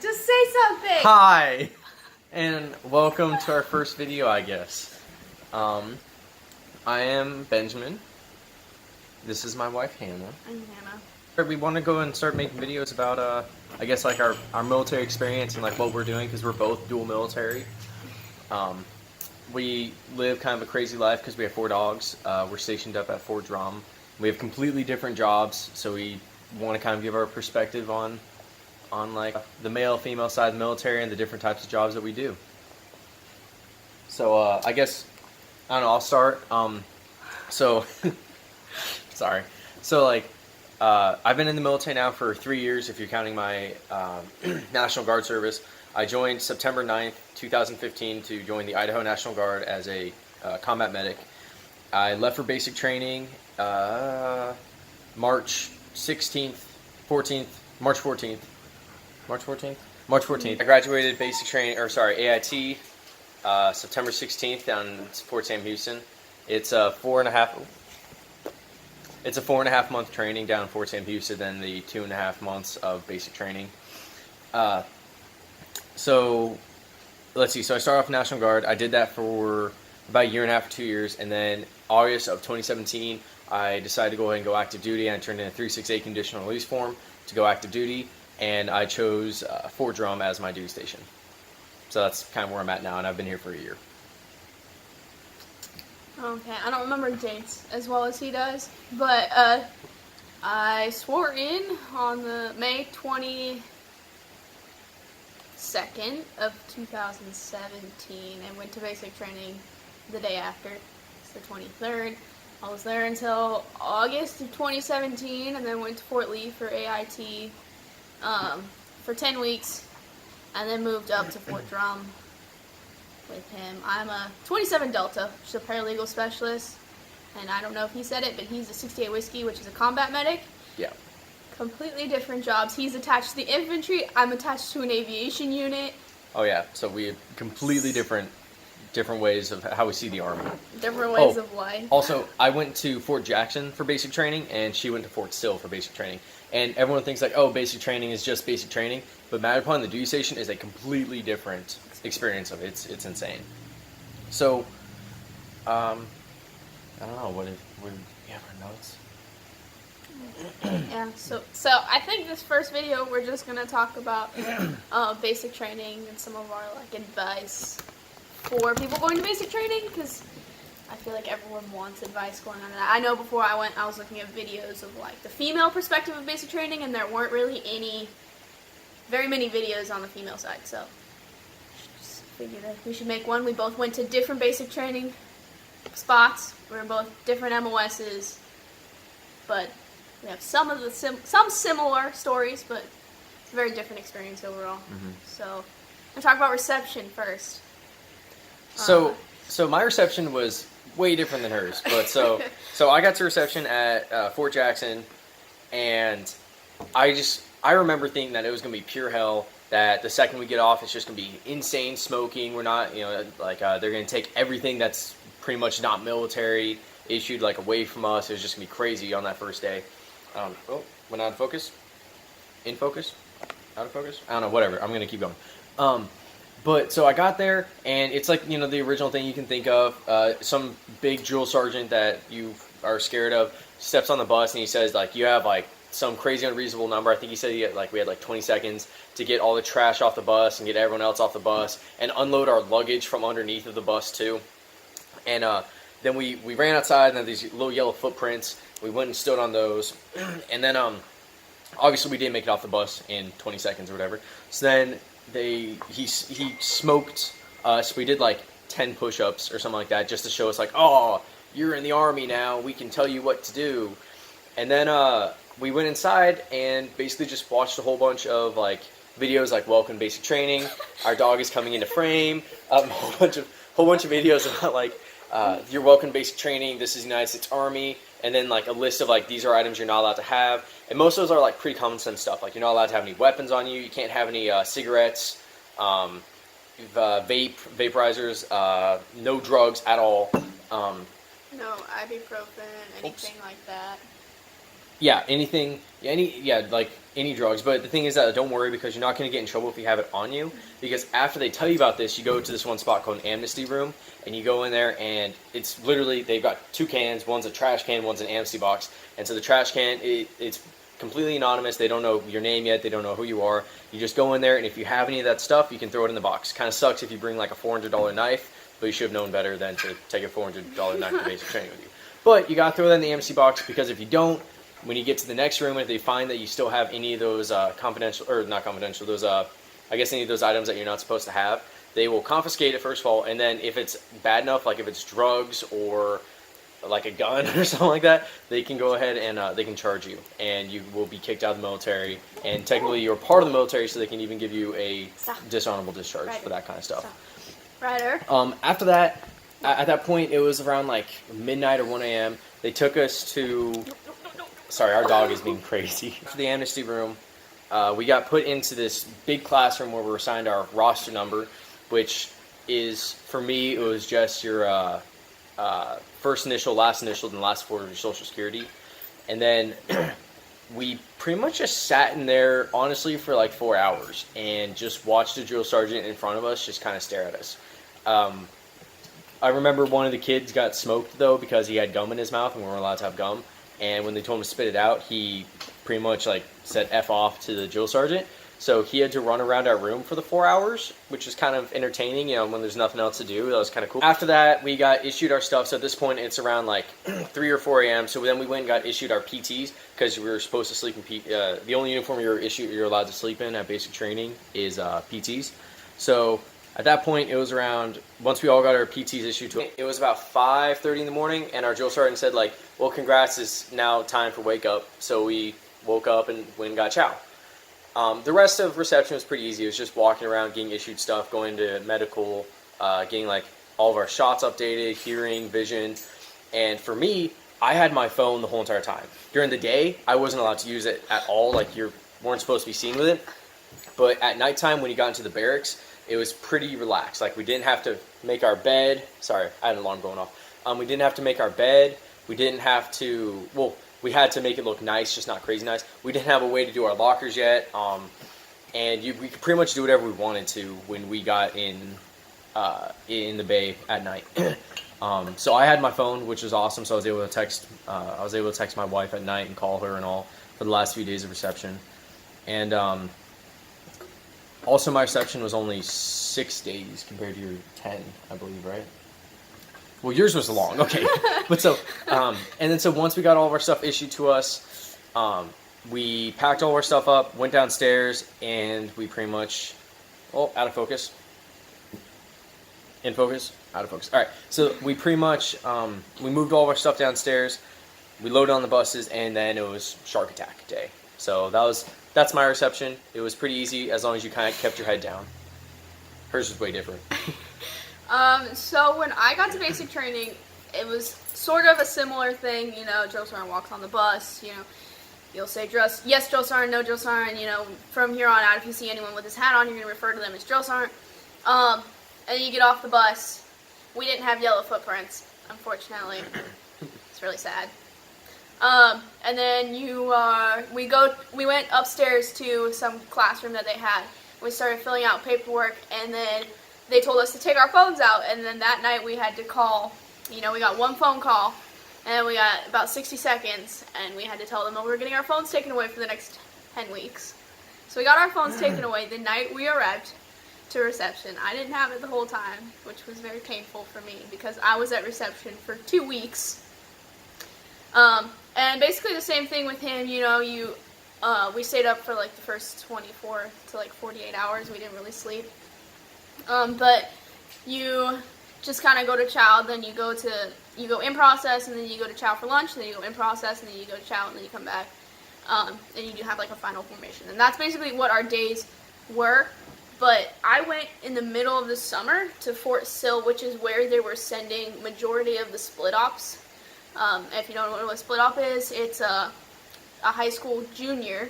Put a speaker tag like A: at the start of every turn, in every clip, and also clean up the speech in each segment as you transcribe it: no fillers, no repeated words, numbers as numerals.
A: Just say something.
B: Hi, and welcome to our first video, I guess. I am Benjamin. This is my wife, Hannah.
A: I'm Hannah.
B: We want to go and start making videos about, I guess, like our military experience and like what we're doing because we're both dual military. We live kind of a crazy life because we have 4 dogs. We're stationed up at Fort Drum. We have completely different jobs, so we want to kind of give our perspective on like the male, female side of the military and the different types of jobs that we do. So I guess, I don't know, I'll start. So, sorry. So like, I've been in the military now for 3 years if you're counting my National Guard service. I joined September 9th, 2015 to join the Idaho National Guard as a combat medic. I left for basic training March 16th, 14th, March 14th. March 14th? March 14th. I graduated basic training, or sorry, AIT, September 16th down in Fort Sam Houston. It's a 4.5 month training down in Fort Sam Houston, then the 2.5 months of basic training. So let's see. So I started off National Guard. I did that for about a year and a half, 2 years, and then August of 2017, I decided to go ahead and go active duty. I turned in a 368 conditional release form to go active duty, and I chose Fort Drum as my duty station. So that's kind of where I'm at now, and I've been here for a year.
A: Okay, I don't remember dates as well as he does, but I swore in on the May 22nd of 2017 and went to basic training the day after. It's the 23rd. I was there until August of 2017 and then went to Fort Lee for AIT for 10 weeks and then moved up to Fort Drum with him. I'm a 27 Delta, which is a paralegal specialist, and I don't know if he said it, but he's a 68 Whiskey, which is a combat medic.
B: Yeah.
A: Completely different jobs. He's attached to the infantry. I'm attached to an aviation unit.
B: Oh yeah. So we have completely different ways of how we see the Army.
A: Different ways of life.
B: Also, I went to Fort Jackson for basic training, and she went to Fort Sill for basic training. And everyone thinks like, oh, basic training is just basic training, but Matterport, the duty station, is a completely different experience of it. It's insane. So, I don't know, what do you have our notes?
A: Yeah, so I think this first video we're just gonna talk about basic training and some of our like advice for people going to basic training, because I feel like everyone wants advice going on that. I know before I went, I was looking at videos of like the female perspective of basic training, and there weren't really very many videos on the female side, so just figured that we should make one. We both went to different basic training spots. We're both different MOSs, but we have some similar stories, but it's a very different experience overall. Mm-hmm. So I'm gonna talk about reception first.
B: So my reception was way different than hers, but so I got to reception at Fort Jackson, and I remember thinking that it was gonna be pure hell. That the second we get off, it's just gonna be insane smoking. We're not, like they're gonna take everything that's pretty much not military issued like away from us. It was just gonna be crazy on that first day. Went out of focus. In focus. Out of focus. I don't know. Whatever. I'm gonna keep going. But so I got there, and it's like, the original thing you can think of. Some big drill sergeant that you are scared of steps on the bus, and he says, like, you have, like, some crazy unreasonable number. I think he said we had, like, 20 seconds to get all the trash off the bus and get everyone else off the bus and unload our luggage from underneath of the bus, too. And then we ran outside, and then these little yellow footprints. We went and stood on those. And then, obviously, we didn't make it off the bus in 20 seconds or whatever. So then he smoked us. We did like 10 push-ups or something like that just to show us like, oh, you're in the Army now, we can tell you what to do. And then we went inside and basically just watched a whole bunch of like videos like welcome basic training, our dog is coming into frame, a whole bunch of videos about like you're welcome basic training, this is the United States Army, and then like a list of like these are items you're not allowed to have. And most of those are like pretty common sense stuff. Like you're not allowed to have any weapons on you. You can't have any cigarettes, vaporizers, no drugs at all.
A: No ibuprofen, anything like that.
B: Yeah, anything. Like any drugs. But the thing is that don't worry, because you're not going to get in trouble if you have it on you. Because after they tell you about this, you go to this one spot called an amnesty room, and you go in there, and it's literally, they've got 2 cans. One's a trash can, one's an amnesty box. And so the trash can, it's completely anonymous. They don't know your name yet. They don't know who you are. You just go in there, and if you have any of that stuff, you can throw it in the box. Kind of sucks if you bring like a $400 knife, but you should have known better than to take a $400 knife to basic training with you. But you got to throw that in the amnesty box, because if you don't, when you get to the next room, if they find that you still have any of those confidential, or not confidential, those I guess any of those items that you're not supposed to have, they will confiscate it first of all, and then if it's bad enough, like if it's drugs or like a gun or something like that, they can go ahead and they can charge you, and you will be kicked out of the military. And technically, you're part of the military, so they can even give you a dishonorable discharge for that kind of stuff.
A: Righter.
B: After that, at that point, it was around like midnight or 1 a.m. They took us to. Sorry, our dog is being crazy. To the amnesty room, we got put into this big classroom where we were assigned our roster number, which is, for me, it was just your first initial, last initial, and last 4 of your social security. And then we pretty much just sat in there, honestly, for like 4 hours and just watched the drill sergeant in front of us just kind of stare at us. I remember one of the kids got smoked, though, because he had gum in his mouth, and we weren't allowed to have gum. And when they told him to spit it out, he pretty much like said F off to the drill sergeant. So he had to run around our room for the 4 hours, which is kind of entertaining, you know, when there's nothing else to do. That was kind of cool. After that, we got issued our stuff. So at this point, it's around like 3 or 4 a.m. So then we went and got issued our PTs, because we were supposed to sleep in the only uniform you're allowed to sleep in at basic training is PTs. So at that point, it was around, once we all got our PTs issued to us, it was about 5:30 in the morning, and our drill sergeant said, like, well, congrats, it's now time for wake up. So we woke up and went and got chow. The rest of reception was pretty easy. It was just walking around, getting issued stuff, going to medical, getting like all of our shots updated, hearing, vision. And for me, I had my phone the whole entire time. During the day, I wasn't allowed to use it at all. Like, you weren't supposed to be seen with it. But at nighttime, when you got into the barracks, it was pretty relaxed. Like, we didn't have to make our bed. Sorry, I had an alarm going off. We didn't have to make our bed. We didn't have to, well, we had to make it look nice, just not crazy nice. We didn't have a way to do our lockers yet. And we could pretty much do whatever we wanted to when we got in the bay at night. So I had my phone, which was awesome. So I was able to text my wife at night and call her and all for the last few days of reception. And also, my reception was only 6 days compared to your 10, I believe, right? Well, yours was long, okay. But so, and then so once we got all of our stuff issued to us, we packed all of our stuff up, went downstairs, and we pretty much, out of focus. In focus, out of focus. All right, so we pretty much, we moved all of our stuff downstairs, we loaded on the buses, and then it was Shark Attack Day. So that's my reception. It was pretty easy as long as you kind of kept your head down. Hers was way different.
A: So when I got to basic training, it was sort of a similar thing. You know, drill sergeant walks on the bus. You know, you'll say yes, drill sergeant, no, drill sergeant. You know, from here on out, if you see anyone with his hat on, you're gonna refer to them as drill sergeant. And then you get off the bus. We didn't have yellow footprints, unfortunately. It's really sad. And then we went upstairs to some classroom that they had. We started filling out paperwork, and then they told us to take our phones out, and then that night we had to call. You know, we got one phone call, and we got about 60 seconds, and we had to tell them that we were getting our phones taken away for the next 10 weeks. So we got our phones taken away the night we arrived to reception. I didn't have it the whole time, which was very painful for me, because I was at reception for 2 weeks. And basically the same thing with him. You know, we stayed up for like the first 24 to like 48 hours. We didn't really sleep. But you just kind of go to chow, then you go in process, and then you go to chow for lunch, and then you go in process, and then you go to chow, and then you come back. And you do have like a final formation. And that's basically what our days were. But I went in the middle of the summer to Fort Sill, which is where they were sending majority of the split ops. If you don't know what a split op is, it's a high school junior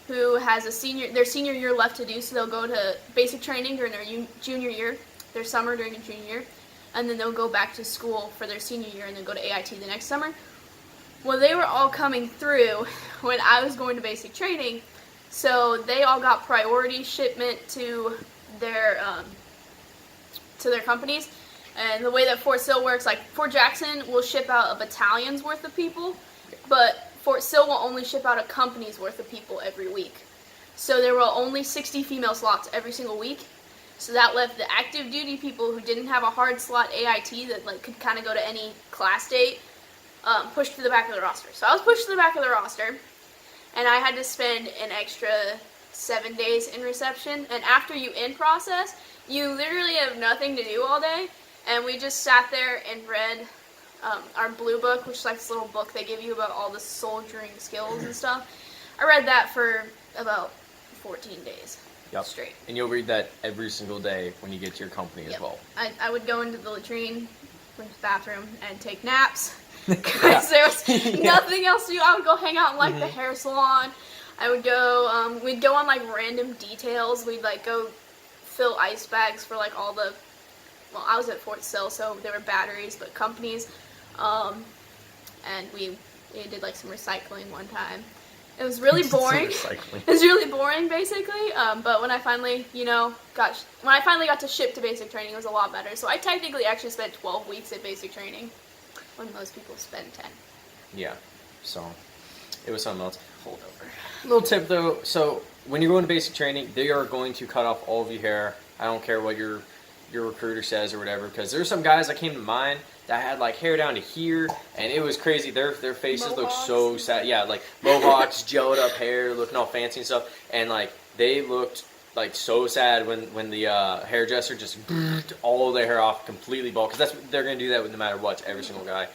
A: who has their senior year left to do, so they'll go to basic training during their junior year, their summer during their junior year, and then they'll go back to school for their senior year and then go to AIT the next summer. Well, they were all coming through when I was going to basic training, So they all got priority shipment to their companies. And the way that Fort Sill works, like Fort Jackson will ship out a battalion's worth of people, but Fort Sill will only ship out a company's worth of people every week. So there were only 60 female slots every single week. So that left the active duty people who didn't have a hard slot AIT that like could kind of go to any class date, pushed to the back of the roster. So I was pushed to the back of the roster, and I had to spend an extra 7 days in reception. And after you in process, you literally have nothing to do all day. And we just sat there and read our blue book, which is like this little book they give you about all the soldiering skills and stuff. I read that for about 14 days straight.
B: And you'll read that every single day when you get to your company as well.
A: I would go into the latrine, went to the bathroom, and take naps. Because there was nothing else to do. I would go hang out in like the hair salon. I would go, we'd go on like random details. We'd like go fill ice bags for like all the, well, I was at Fort Sill, so there were batteries, but companies. And we did like some recycling one time. It was really boring. It was really boring, basically. But when I finally, got to ship to basic training, it was a lot better. So I technically actually spent 12 weeks at basic training, when most people spend 10.
B: Yeah. So it was something else. Hold over. Little tip though. So when you go into basic training, they are going to cut off all of your hair. I don't care what your recruiter says or whatever, because there's some guys that came to mind that had like hair down to here, and it was crazy. Their faces looked so sad. Yeah, like mohawks, gelled up hair, looking all fancy and stuff, and like they looked like so sad when the hairdresser just all their hair off completely bald, because they're gonna do that with no matter what to every single guy.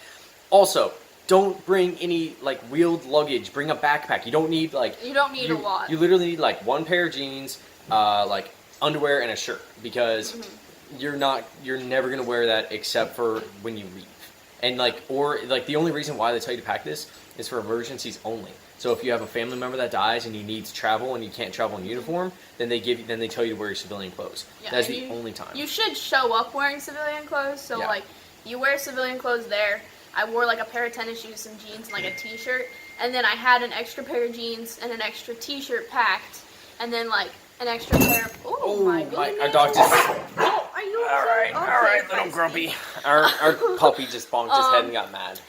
B: Also, don't bring any like wheeled luggage. Bring a backpack. You don't need like
A: a lot.
B: You literally need like one pair of jeans, like underwear and a shirt, because you're never gonna wear that except for when you leave. And the only reason why they tell you to pack this is for emergencies only. So if you have a family member that dies and you need to travel and you can't travel in uniform, then they tell you to wear your civilian clothes. Yeah, that's the only time.
A: You should show up wearing civilian clothes. So like you wear civilian clothes there. I wore like a pair of tennis shoes, some jeans, and like a t-shirt, and then I had an extra pair of jeans and an extra t-shirt packed, and then like an extra pair of my goodness.
B: Our dog just
A: are you okay?
B: all right, little grumpy. Our puppy just bonked his head and got mad.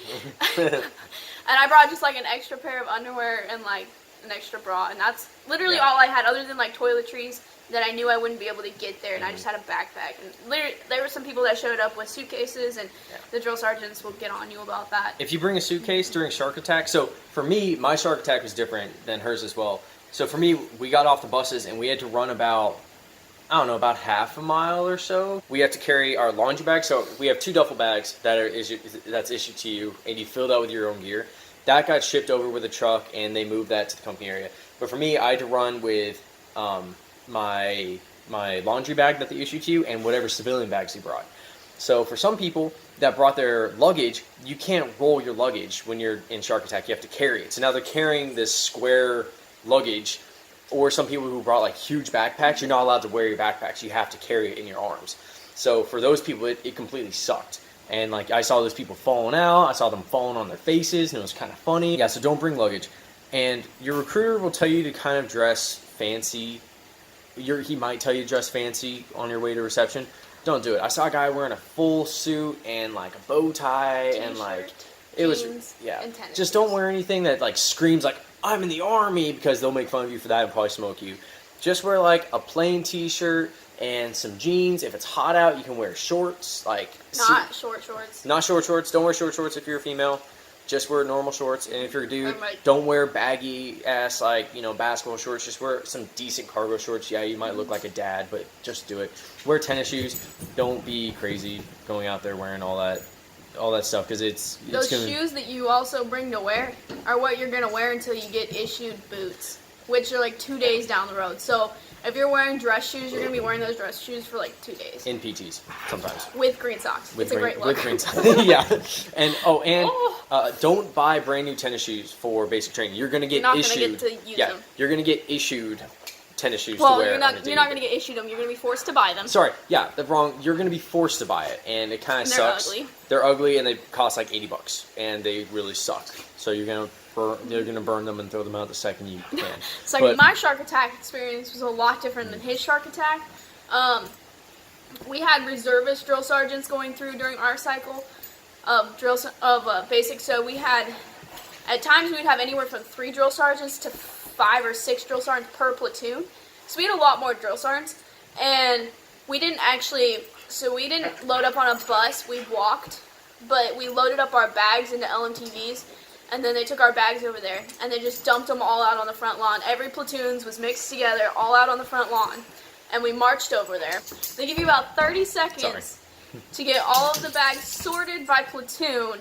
A: And I brought just like an extra pair of underwear and like an extra bra, and that's literally all I had, other than like toiletries that I knew I wouldn't be able to get there, and I just had a backpack. And literally, there were some people that showed up with suitcases, and the drill sergeants will get on you about that.
B: If you bring a suitcase during shark attack, so for me, my shark attack was different than hers as well. So for me, we got off the buses and we had to run about half a mile or so. We had to carry our laundry bag. So we have 2 duffel bags that's issued to you, and you fill that with your own gear. That got shipped over with a truck, and they moved that to the company area. But for me, I had to run with my laundry bag that they issued to you and whatever civilian bags you brought. So for some people that brought their luggage, you can't roll your luggage when you're in shark attack. You have to carry it. So now they're carrying this square luggage. Or some people who brought like huge backpacks, you're not allowed to wear your backpacks. You have to carry it in your arms. So for those people, it completely sucked. And like I saw those people falling out. I saw them falling on their faces, and it was kind of funny. Yeah, so don't bring luggage. And your recruiter will tell you to kind of dress fancy. He might tell you to dress fancy on your way to reception. Don't do it. I saw a guy wearing a full suit and like a bow tie and like it was just don't wear anything that like screams like I'm in the army, because they'll make fun of you for that and probably smoke you. Just wear like a plain t-shirt and some jeans. If it's hot out, you can wear shorts.
A: Not short shorts.
B: Not short shorts. Don't wear short shorts if you're a female. Just wear normal shorts. And if you're a dude, don't wear baggy ass basketball shorts. Just wear some decent cargo shorts. Yeah, you might look like a dad, but just do it. Wear tennis shoes. Don't be crazy going out there wearing all that stuff, because
A: those shoes that you also bring to wear are what you're going to wear until you get issued boots, which are like 2 days down the road. So if you're wearing dress shoes, you're going to be wearing those dress shoes for like 2 days.
B: In PTs, sometimes.
A: With green socks. It's a great look.
B: With green socks. Yeah. And don't buy brand new tennis shoes for basic training. You're going to get issued.
A: You're not going to get to use them.
B: You're going to get issued tennis shoes to wear.
A: You're not going to get issued them. You're going to be forced to buy them.
B: Sorry, you're going to be forced to buy it, and it kind of sucks.
A: They're ugly.
B: They're ugly, and they cost like $80, and they really suck. So you're going to they're gonna burn them and throw them out the second you can.
A: So like, my shark attack experience was a lot different than his shark attack. We had reservist drill sergeants going through during our cycle of basic. So we had, at times we'd have anywhere from 3 drill sergeants to 5 or 6 drill sergeants per platoon. So we had a lot more drill sergeants, and we didn't load up on a bus. We walked, but we loaded up our bags into LMTVs, and then they took our bags over there, and they just dumped them all out on the front lawn. Every platoon was mixed together, all out on the front lawn, and we marched over there. They give you about 30 seconds to get all of the bags sorted by platoon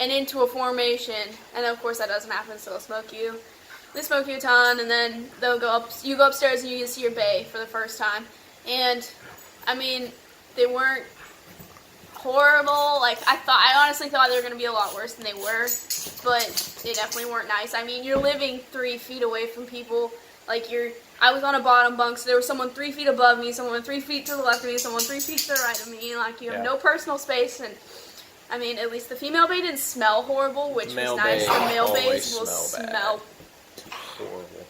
A: and into a formation, and of course that doesn't happen, so they'll smoke you. They smoke you a ton, and then they'll go up. You go upstairs and you see your bay for the first time. And I mean, they weren't horrible. Like, I honestly thought they were gonna be a lot worse than they were, but they definitely weren't nice. I mean, you're living 3 feet away from people. Like, I was on a bottom bunk, so there was someone 3 feet above me, someone 3 feet to the left of me, someone 3 feet to the right of me. Like, you have no personal space, and I mean, at least the female bay didn't smell horrible, which was nice. The male bays will smell horrible.